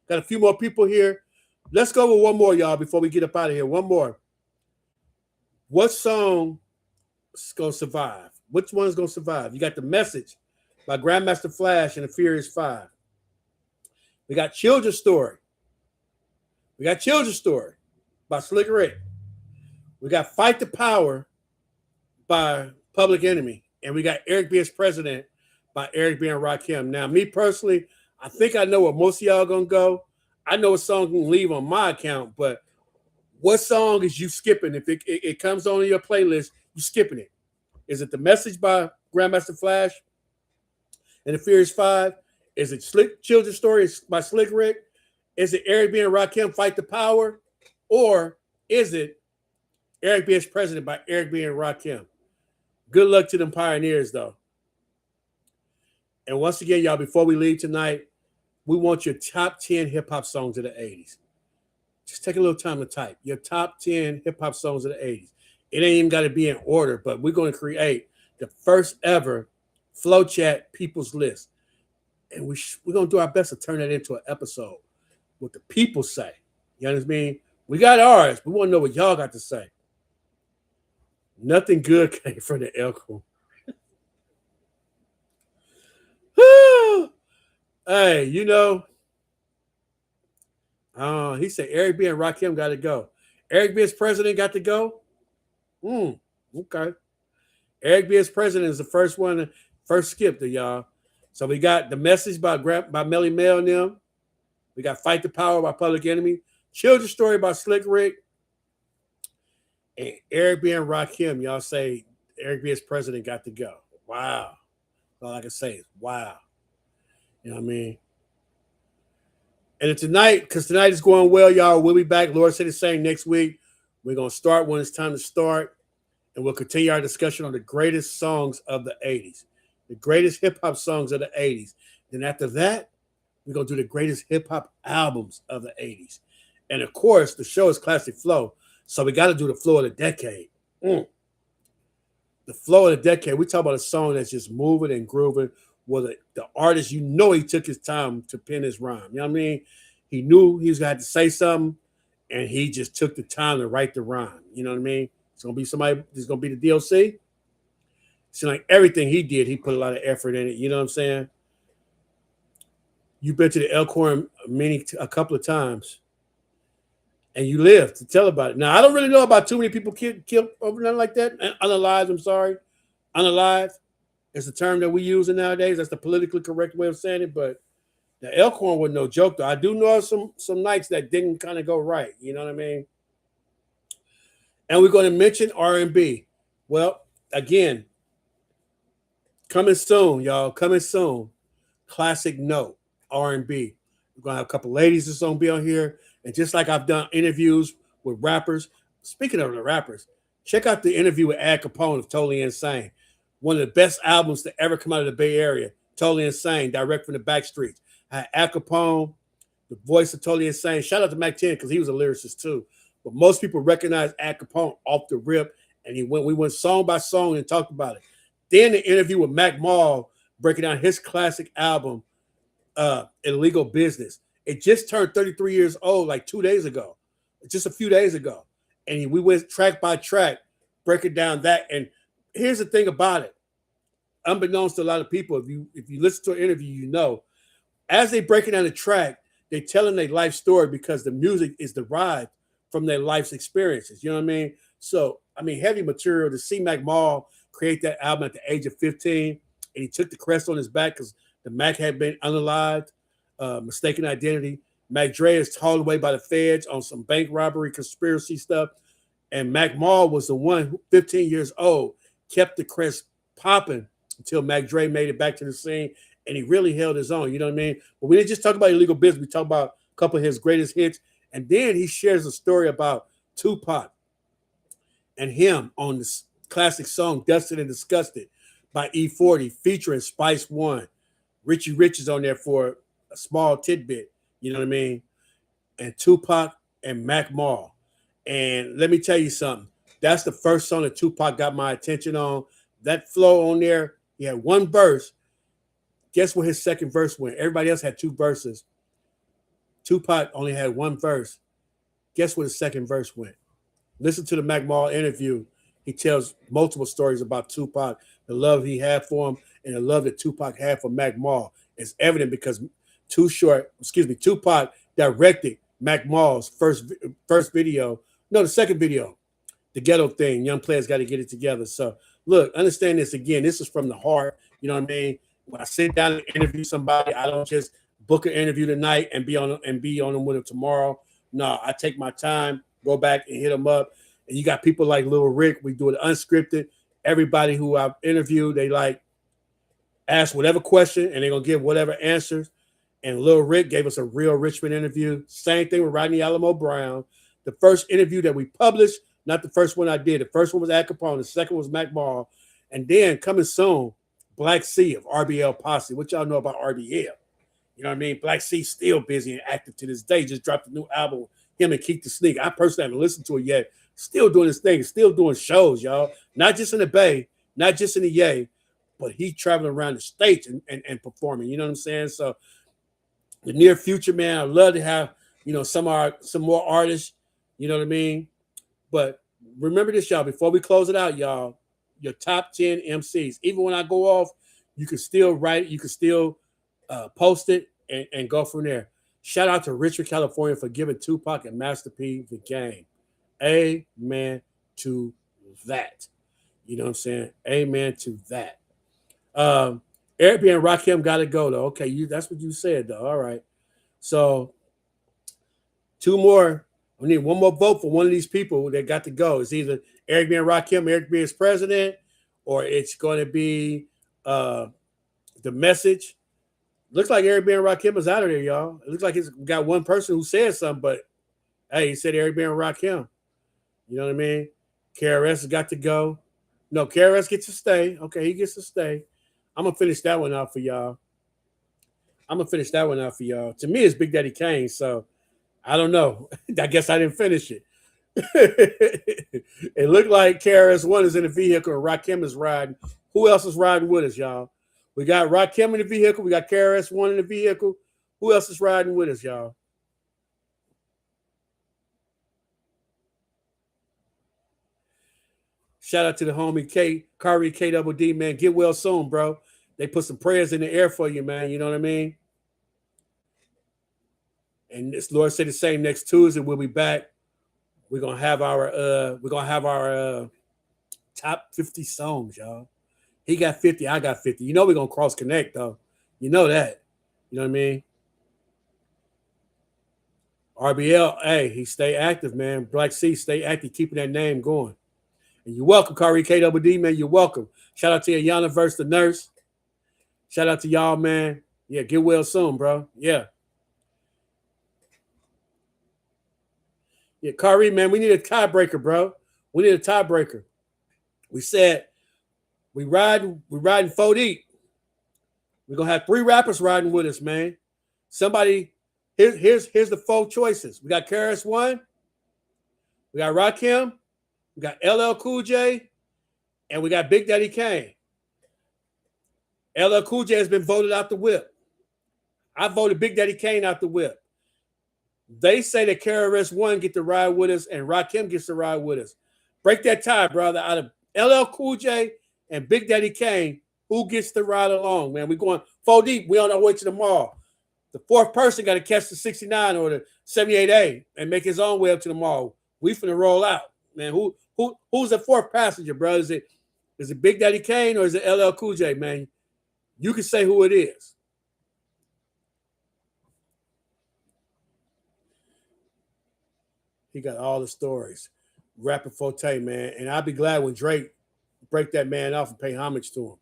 Got a few more people here. Let's go with one more, y'all, before we get up out of here. One more. What song is going to survive? Which one is going to survive? You got The Message by Grandmaster Flash and the Furious Five. We got Children's Story. By Slick Rick. We got Fight the Power by Public Enemy. And we got Eric B. as President by Eric B. and Rakim. Now, me personally, I think I know where most of y'all going to go. I know a song can leave on my account, but what song is you skipping? If it comes on your playlist, you skipping it. Is it The Message by Grandmaster Flash and the Furious Five? Is it Children's Story by Slick Rick? Is it Eric B. and Rakim Fight the Power? Or is it Eric B. as President by Eric B. and Rakim? Good luck to them pioneers, though. And once again, y'all, before we leave tonight, we want your top 10 hip-hop songs of the 80s. Just take a little time to type your top 10 hip-hop songs of the 80s. It ain't even got to be in order, but we're going to create the first ever Flow Chat People's List. And we're going to do our best to turn that into an episode. What the people say. You understand me? We got ours. We want to know what y'all got to say. Nothing good came from the Elkhorn. Hey, you know, he said Eric B. and Rakim got to go. Eric B. as President got to go? Okay. Eric B. as President is the first one, first skip to y'all. So we got The Message by Melly Mel and them. We got Fight the Power by Public Enemy. Children's Story by Slick Rick. And Eric B. and Rakim, y'all say Eric B. as President got to go. Wow. All I can say is wow. You know what I mean? And tonight, because tonight is going well, y'all, we'll be back. Lord said the same next week. We're going to start when it's time to start. And we'll continue our discussion on the greatest songs of the 80s. The greatest hip-hop songs of the 80s. Then after that, we're going to do the greatest hip-hop albums of the 80s. And, of course, the show is Classic Flow. So we got to do the flow of the decade. The flow of the decade. We talk about a song that's just moving and grooving. Well, the artist, you know, he took his time to pen his rhyme. You know what I mean? He knew he was going to have to say something, and he just took the time to write the rhyme. You know what I mean? It's going to be somebody, it's going to be the DLC. It's like everything he did, he put a lot of effort in it. You know what I'm saying? You've been to the Elkhorn a couple of times. and you live to tell about it. Now, I don't really know about too many people killed over nothing like that. Unalived, I'm sorry. Unalived is the term that we use nowadays. That's the politically correct way of saying it. But the Elkhorn was no joke, though. I do know some nights that didn't kind of go right. You know what I mean? And we're going to mention R&B. Well, again, coming soon, y'all. Coming soon. Classic Note, R&B. We're going to have a couple ladies that's going to be on here. And just like I've done interviews with rappers, speaking of the rappers, check out the interview with Ad Capone of Totally Insane. One of the best albums to ever come out of the Bay Area. Totally Insane, direct from the back streets. I had Ad Capone, the voice of Totally Insane. Shout out to Mac 10 because he was a lyricist too. But most people recognize Ad Capone off the rip, and we went song by song and talked about it. Then the interview with Mac Mall, breaking down his classic album, Illegal Business. It just turned 33 years old like 2 days ago, just a few days ago. And we went track by track, breaking down that. And here's the thing about it. Unbeknownst to a lot of people, if you listen to an interview, you know, as they breaking down the track, they're telling their life story because the music is derived from their life's experiences. You know what I mean? So, I mean, heavy material to see Mac Mall create that album at the age of 15, and he took the crest on his back because the Mac had been unalived, mistaken identity. Mac Dre is hauled away by the feds on some bank robbery conspiracy stuff. And Mac Mall was the one who, 15 years old, kept the crest popping until Mac Dre made it back to the scene, and he really held his own. You know what I mean? But we didn't just talk about Illegal Business. We talked about a couple of his greatest hits. And then he shares a story about Tupac and him on this classic song, Dusted and Disgusted by E40, featuring Spice One. Richie Rich is on there for a small tidbit. You know what I mean? And Tupac and Mac Mall. And let me tell you something. That's the first song that Tupac got my attention on. That flow on there, he had one verse. Guess what his second verse went? Everybody else had two verses. Tupac only had one verse. Guess what his second verse went? Listen to the Mac Mall interview. He tells multiple stories about Tupac, the love he had for him, and the love that Tupac had for Mac Mall. It's evident because Tupac directed Mac Mall's first video. No, the second video, the ghetto thing. Young players got to get it together. So look, understand this again. This is from the heart. You know what I mean? When I sit down and interview somebody, I don't just book an interview tonight and be on them with them tomorrow. No, I take my time, go back and hit them up. And you got people like Lil Rick. We do it unscripted. Everybody who I've interviewed, they like ask whatever question and they're gonna give whatever answers. And Lil Rick gave us a real Richmond interview. Same thing with Rodney Alamo Brown. The first interview that we published, not the first one I did. The first one was Ad Capone. The second was Mac Mall. And then coming soon, Black C of RBL Posse. What y'all know about RBL? You know what I mean? Black C still busy and active to this day. Just dropped a new album, him and Keith the Sneak. I personally haven't listened to it yet. Still doing his thing, still doing shows, y'all. Not just in the Bay, not just in the Yay, but he's traveling around the states and performing. You know what I'm saying? So the near future, man, I'd love to have, you know, some more artists, you know what I mean? But remember this, y'all, before we close it out, y'all, your top 10 MCs. Even when I go off, you can still write, you can still post it and go from there. Shout out to Richmond, California for giving Tupac and Master P the game. Amen to that. You know what I'm saying? Amen to that. Eric B. and Rakim got to go, though. Okay, that's what you said, though. All right. So, two more. We need one more vote for one of these people that got to go. It's either Eric B. and Rakim, Eric B. is president, or it's going to be The Message. Looks like Eric B. and Rakim is out of there, y'all. It looks like it's got one person who said something, but hey, he said Eric B. and Rakim. You know what I mean? KRS has got to go. No, KRS gets to stay. Okay, he gets to stay. I'm going to finish that one out for y'all. To me, it's Big Daddy Kane, so I don't know. I guess I didn't finish it. It looked like KRS-One is in the vehicle and Rakim is riding. Who else is riding with us, y'all? We got Rakim in the vehicle. We got KRS-One in the vehicle. Who else is riding with us, y'all? Shout out to the homie K, Kari KDD, man. Get well soon, bro. They put some prayers in the air for you, man. You know what I mean? And this Lord said the same next Tuesday. We'll be back we're gonna have our top 50 songs, y'all. He got 50, I got 50. You know we're gonna cross connect though. You know that. You know what I mean? RBL, hey, he stay active, man. Black C, stay active, keeping that name going. And you're welcome, Kari KWD, man. You're welcome. Shout out to Yana versus the nurse. Shout out to y'all, man. Yeah, get well soon, bro. Yeah. Yeah, Kari, man, we need a tiebreaker, bro. We need a tiebreaker. We said we riding 4 deep. We're gonna have 3 rappers riding with us, man. Somebody, here's the 4 choices. We got Karis One, we got Rakim, we got LL Cool J, and we got Big Daddy Kane. LL Cool J has been voted out the whip. I voted Big Daddy Kane out the whip. They say that KRS One get to ride with us and Rakim gets to ride with us. Break that tie, brother. Out of LL Cool J and Big Daddy Kane, who gets to ride along, man? We're going 4 deep. We on our way to the mall. The 4th person got to catch the 69 or the 78A and make his own way up to the mall. We finna roll out, man. Who's the 4th passenger, bro? Is it Big Daddy Kane or is it LL Cool J, man? You can say who it is. He got all the stories. Rapid Forte, man. And I'll be glad when Drake break that man off and pay homage to him.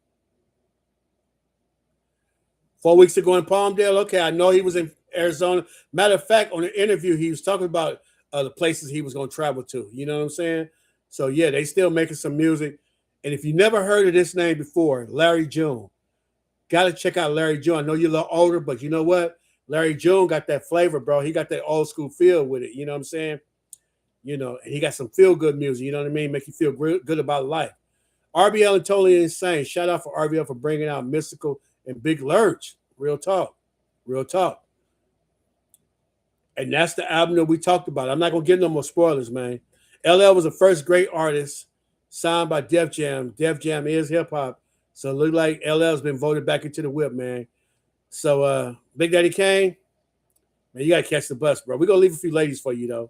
4 weeks ago in Palmdale, okay, I know he was in Arizona. Matter of fact, on the interview, he was talking about the places he was going to travel to. You know what I'm saying? So, yeah, they still making some music. And if you never heard of this name before, Larry June, got to check out Larry June. I know you're a little older, but you know what? Larry June got that flavor, bro. He got that old school feel with it. You know what I'm saying? You know, and he got some feel-good music, you know what I mean? Make you feel good about life. RBL and Totally Insane. Shout out for RBL for bringing out Mystical and Big Lurch. Real talk. Real talk. And that's the album that we talked about. I'm not going to give no more spoilers, man. LL was the first great artist signed by Def Jam. Def Jam is hip-hop. So it looks like LL's been voted back into the whip, man. So Big Daddy Kane, man, you got to catch the bus, bro. We're going to leave a few ladies for you, though.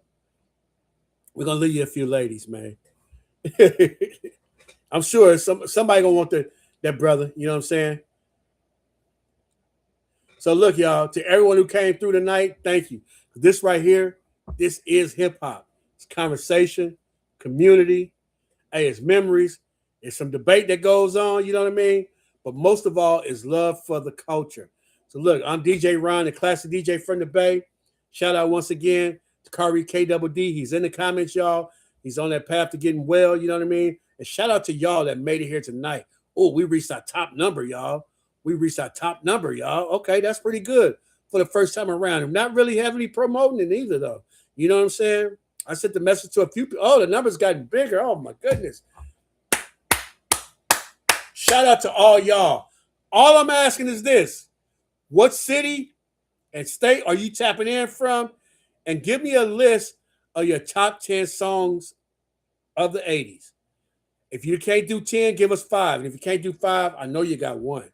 We're going to leave you a few ladies, man. I'm sure somebody going to want that brother. You know what I'm saying? So look, y'all, to everyone who came through tonight, thank you. This right here, this is hip-hop. It's conversation, community. Hey, it's memories. It's some debate that goes on, you know what I mean? But most of all, is love for the culture. So look, I'm DJ Ron, the classic DJ from the Bay. Shout out once again to Kari KWD. He's in the comments, y'all. He's on that path to getting well, you know what I mean? And shout out to y'all that made it here tonight. Oh, we reached our top number, y'all. Okay, that's pretty good for the first time around. I'm not really heavily promoting it either, though. You know what I'm saying? I sent the message to a few people. Oh, the number's gotten bigger. Oh, my goodness. Shout out to all y'all. All I'm asking is this. What city and state are you tapping in from? And give me a list of your top 10 songs of the 80s. If you can't do 10, give us 5. And if you can't do 5, I know you got 1.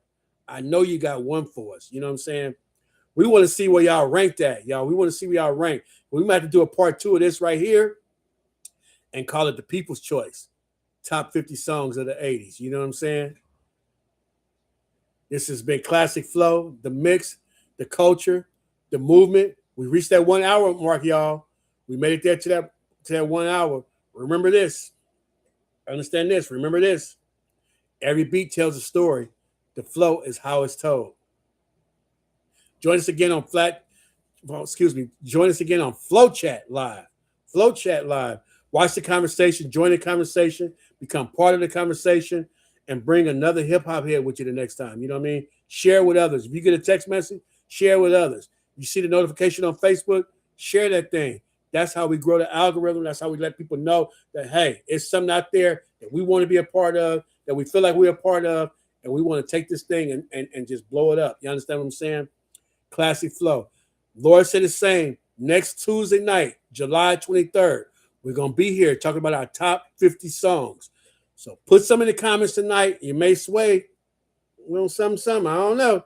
I know you got 1 for us. You know what I'm saying? We want to see where y'all ranked at, y'all. We want to see where y'all rank. We might have to do a part 2 of this right here and call it the People's Choice. Top 50 songs of the 80s. You know what I'm saying? This has been Classic Flow, the mix, the culture, the movement. We reached that 1 hour mark, y'all. We made it there to that 1 hour. Remember this. Understand this. Remember this. Every beat tells a story. The flow is how it's told. Join us again on Join us again on Flow Chat Live. Flow Chat Live. Watch the conversation. Join the conversation. Become part of the conversation. And bring another hip-hop head with you the next time. You know what I mean? Share with others. If you get a text message, share with others. You see the notification on Facebook, share that thing. That's how we grow the algorithm. That's how we let people know that, hey, it's something out there that we want to be a part of, that we feel like we're a part of, and we want to take this thing and just blow it up. You understand what I'm saying? Classic Flow. Lord said the same. Next Tuesday night, July 23rd, we're going to be here talking about our top 50 songs. So put some in the comments tonight. You may sway. Well, some. I don't know.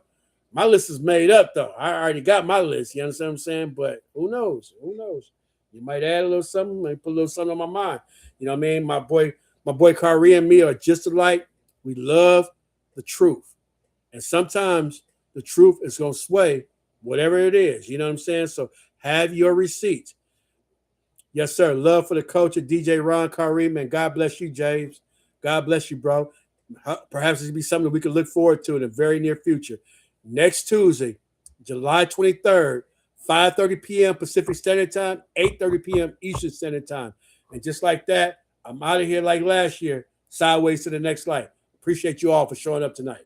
My list is made up, though. I already got my list. You understand what I'm saying? But who knows? Who knows? You might add a little something, might put a little something on my mind. You know what I mean? My boy Kyrie and me are just alike. We love the truth. And sometimes the truth is gonna sway whatever it is. You know what I'm saying? So have your receipts. Yes, sir. Love for the culture, DJ Ron Kareem, and God bless you, James. God bless you, bro. Perhaps it'll be something we can look forward to in the very near future. Next Tuesday, July 23rd, 5:30 p.m. Pacific Standard Time, 8:30 p.m. Eastern Standard Time. And just like that, I'm out of here like last year, sideways to the next light. Appreciate you all for showing up tonight.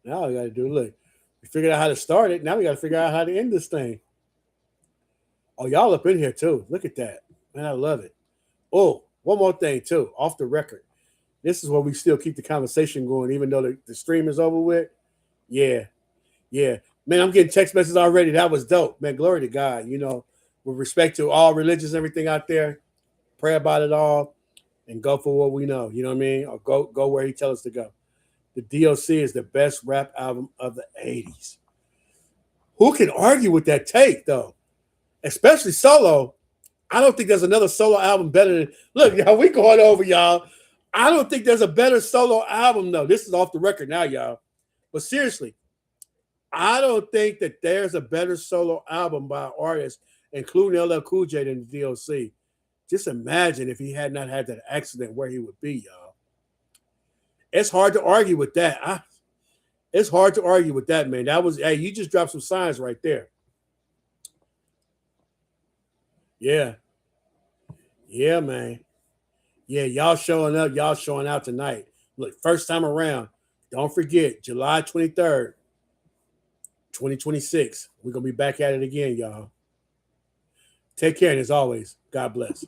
Now we got to do, look, we figured out how to start it. Now we got to figure out how to end this thing. Oh, y'all up in here too. Look at that. Man, I love it. Oh, one more thing too, off the record. This is where we still keep the conversation going, even though the stream is over with. Yeah, yeah. Man, I'm getting text messages already. That was dope. Man, glory to God. You know, with respect to all religions, everything out there, pray about it all and go for what we know. You know what I mean? Or go where he tells us to go. The DOC is the best rap album of the 80s. Who can argue with that take, though? Especially solo. I don't think there's another solo album better than. Look, y'all, we going over, y'all. I don't think there's a better solo album, though. This is off the record now, y'all. But seriously, I don't think that there's a better solo album by an artist, including LL Cool J, than the DOC. Just imagine if he had not had that accident, where he would be, y'all. It's hard to argue with that. It's hard to argue with that, man. That was, hey, you just dropped some signs right there. Yeah. Yeah, man. Yeah, y'all showing up. Y'all showing out tonight. Look, first time around. Don't forget, July 23rd, 2026. We're going to be back at it again, y'all. Take care, and as always, God bless.